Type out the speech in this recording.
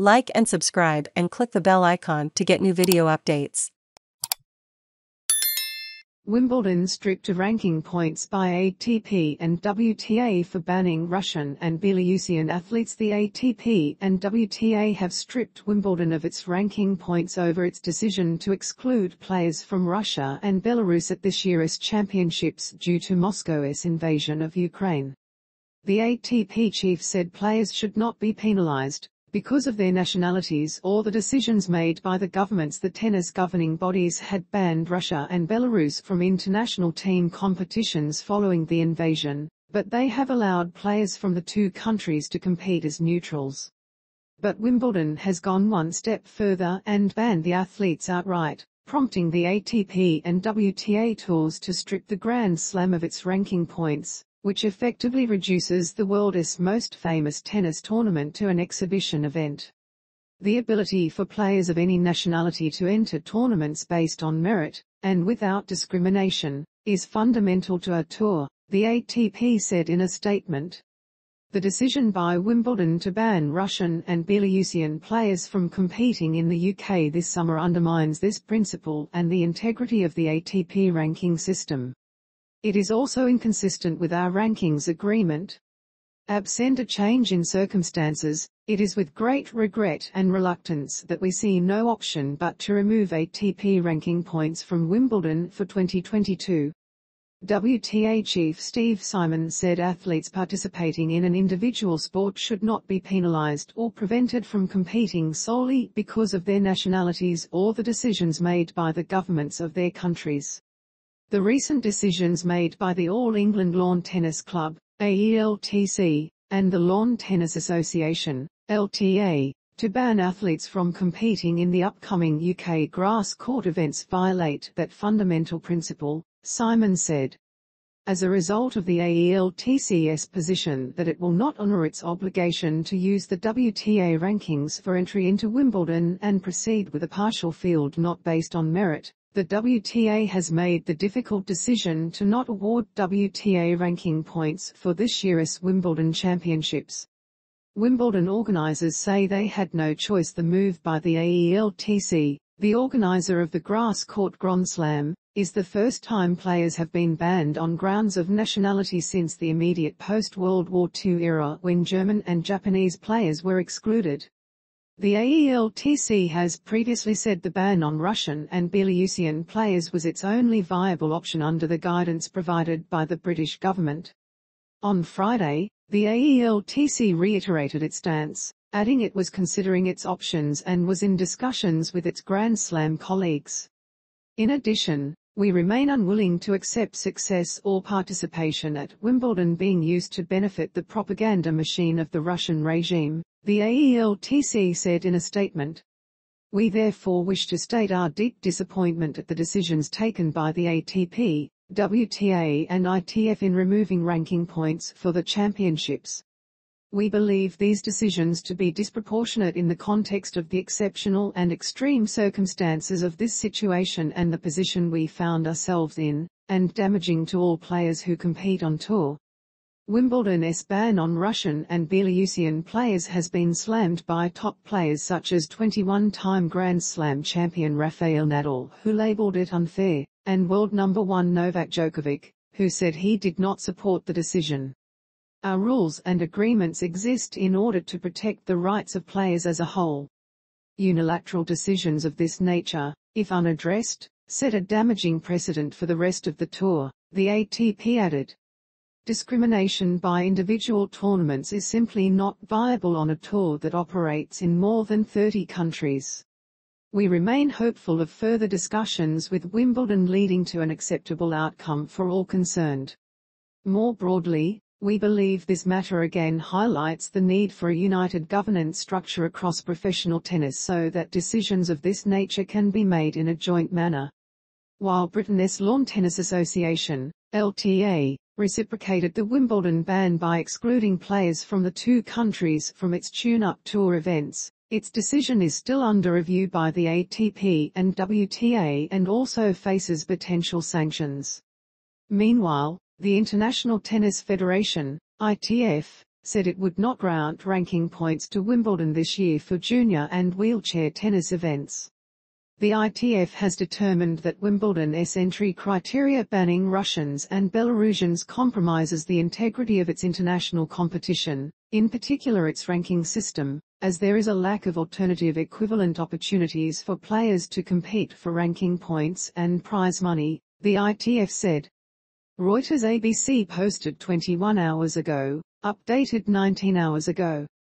Like and subscribe and click the bell icon to get new video updates. Wimbledon stripped of ranking points by ATP and WTA for banning Russian and Belarusian athletes. The ATP and WTA have stripped Wimbledon of its ranking points over its decision to exclude players from Russia and Belarus at this year's championships due to Moscow's invasion of Ukraine. The ATP chief said players should not be penalised because of their nationalities or the decisions made by the governments. The tennis governing bodies had banned Russia and Belarus from international team competitions following the invasion, but they have allowed players from the two countries to compete as neutrals. But Wimbledon has gone one step further and banned the athletes outright, prompting the ATP and WTA tours to strip the Grand Slam of its ranking points, which effectively reduces the world's most famous tennis tournament to an exhibition event. The ability for players of any nationality to enter tournaments based on merit, and without discrimination, is fundamental to our tour, the ATP said in a statement. The decision by Wimbledon to ban Russian and Belarusian players from competing in the UK this summer undermines this principle and the integrity of the ATP ranking system. It is also inconsistent with our rankings agreement. Absent a change in circumstances, it is with great regret and reluctance that we see no option but to remove ATP ranking points from Wimbledon for 2022. WTA chief Steve Simon said athletes participating in an individual sport should not be penalised or prevented from competing solely because of their nationalities or the decisions made by the governments of their countries. The recent decisions made by the All England Lawn Tennis Club, AELTC, and the Lawn Tennis Association, LTA, to ban athletes from competing in the upcoming UK grass court events violate that fundamental principle, Simon said. As a result of the AELTC's position that it will not honour its obligation to use the WTA rankings for entry into Wimbledon and proceed with a partial field not based on merit, the WTA has made the difficult decision to not award WTA ranking points for this year's Wimbledon Championships. Wimbledon organisers say they had no choice. The move by the AELTC, the organiser of the grass court Grand Slam, is the first time players have been banned on grounds of nationality since the immediate post-World War II era when German and Japanese players were excluded. The AELTC has previously said the ban on Russian and Belarusian players was its only viable option under the guidance provided by the British government. On Friday, the AELTC reiterated its stance, adding it was considering its options and was in discussions with its Grand Slam colleagues. In addition, we remain unwilling to accept success or participation at Wimbledon being used to benefit the propaganda machine of the Russian regime, the AELTC said in a statement. We therefore wish to state our deep disappointment at the decisions taken by the ATP, WTA and ITF in removing ranking points for the championships. We believe these decisions to be disproportionate in the context of the exceptional and extreme circumstances of this situation and the position we found ourselves in, and damaging to all players who compete on tour. Wimbledon's ban on Russian and Belarusian players has been slammed by top players such as 21-time Grand Slam champion Rafael Nadal, who labelled it unfair, and world number 1 Novak Djokovic, who said he did not support the decision. Our rules and agreements exist in order to protect the rights of players as a whole. Unilateral decisions of this nature, if unaddressed, set a damaging precedent for the rest of the tour, the ATP added. Discrimination by individual tournaments is simply not viable on a tour that operates in more than 30 countries. We remain hopeful of further discussions with Wimbledon leading to an acceptable outcome for all concerned. More broadly, we believe this matter again highlights the need for a united governance structure across professional tennis so that decisions of this nature can be made in a joint manner. While Britain's Lawn Tennis Association, LTA, reciprocated the Wimbledon ban by excluding players from the two countries from its tune-up tour events, its decision is still under review by the ATP and WTA and also faces potential sanctions. Meanwhile, the International Tennis Federation, ITF, said it would not grant ranking points to Wimbledon this year for junior and wheelchair tennis events. The ITF has determined that Wimbledon's entry criteria banning Russians and Belarusians compromises the integrity of its international competition, in particular its ranking system, as there is a lack of alternative equivalent opportunities for players to compete for ranking points and prize money, the ITF said. Reuters ABC posted 21 hours ago, updated 19 hours ago.